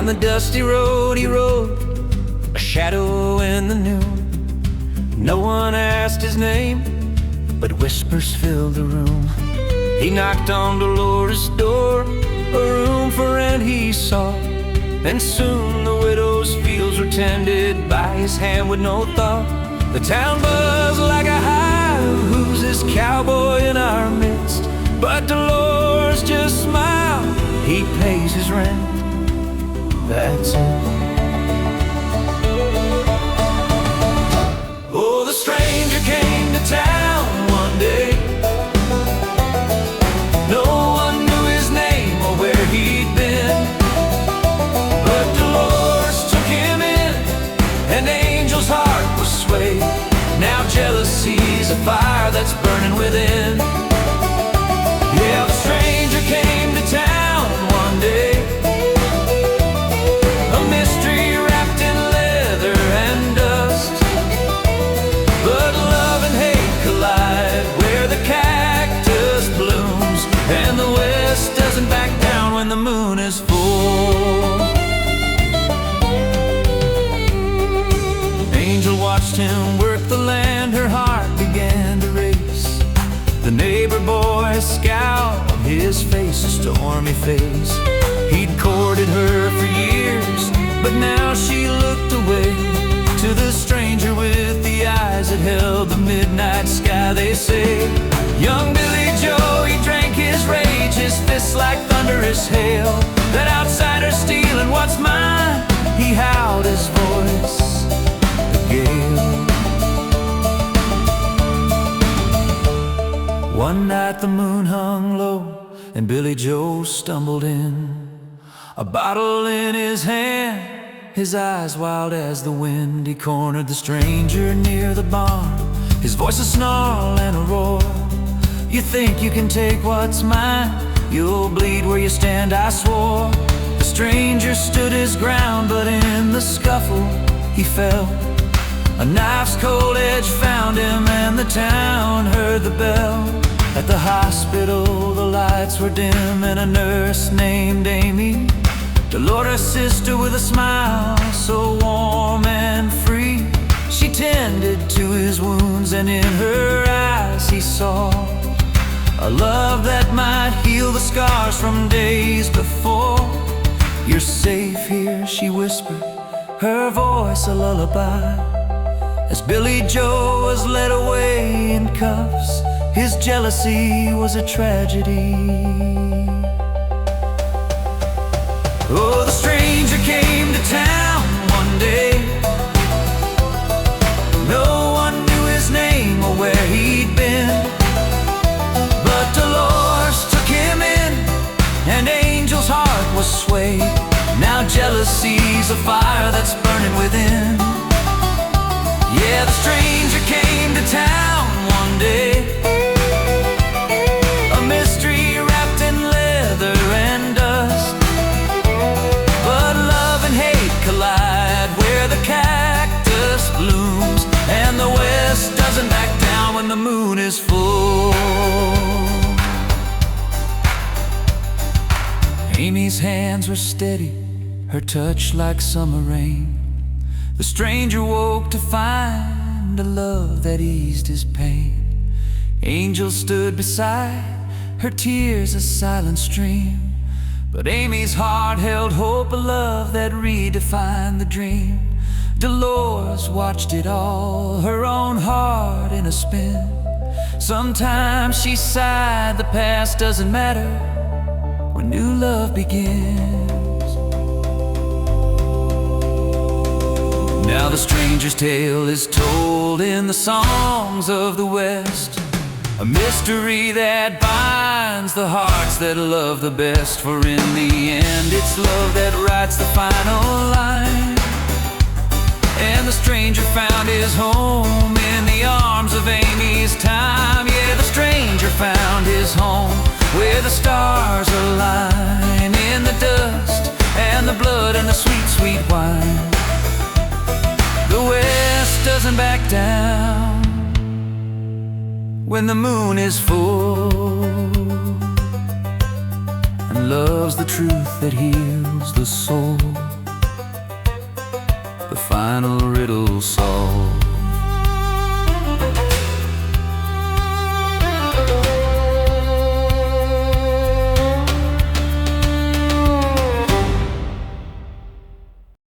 Down the dusty road he rode, a shadow in the noon. No one asked his name, but whispers filled the room. He knocked on Dolores' door, a room for rent he sought. And soon the widow's fields were tended by his hand with no thought. The town buzzed like a hive, who's this cowboy in our midst? But Dolores just smiled, he pays his rent, that's it. Oh, the stranger came to town one day. No one knew his name or where he'd been, but Dolores took him in, an angel's heart was swayed. Now jealousy's a fire that's burning within. Yeah, the stranger came to town one day, a mystery wrapped in leather and dust. But love and hate collide where the cactus blooms, and the west doesn't back down when the moon is full. Angel watched him work the land, her heart began to race. The neighbor boy scowled, his face a stormy face. He'd courted her for years, but now she looked away. To the stranger with the eyes that held the midnight sky, they say, young Billy Joe, he drank his rage, his fists like thunderous hail. That outsider's stealing what's mine, he howled his voice, the gale. One night the moon hung low, and Billy Joe stumbled in, a bottle in his hand, his eyes wild as the wind. He cornered the stranger near the barn, his voice a snarl and a roar. You think you can take what's mine? You'll bleed where you stand, I swore. The stranger stood his ground, but in the scuffle he fell. A knife's cold edge found him, and the town heard the bell. At the hospital the lights were dim, and a nurse named Amy, Dolores' sister with a smile so warm and free, she tended to his wounds, and in her eyes he saw a love that might heal the scars from days before. You're safe here, she whispered, her voice a lullaby, as Billy Joe was led away in cuffs. His jealousy was a tragedy. Oh, the stranger came to town one day. No one knew his name or where he'd been, but Dolores took him in, and Angel's heart was swayed. Now jealousy's a fire that's burning within. Yeah, the stranger came to town one day, a mystery wrapped in leather and dust. But love and hate collide where the cactus blooms, and the west doesn't back down when the moon is full. Amy's hands were steady, her touch like summer rain. The stranger woke to find a love that eased his pain. Angel stood beside, her tears a silent stream, but Amy's heart held hope, a love that redefined the dream. Dolores watched it all, her own heart in a spin. Sometimes she sighed, the past doesn't matter when new love begins. Now the stranger's tale is told in the songs of the West, a mystery that binds the hearts that love the best. For in the end it's love that writes the final line, and the stranger found his home in the arms of Amy's time. Yeah, the stranger found his home where the stars align, in the dust and the blood and the sweet, sweet wine. The west doesn't back down when the moon is full, and love's the truth that heals the soul. the final riddle solved.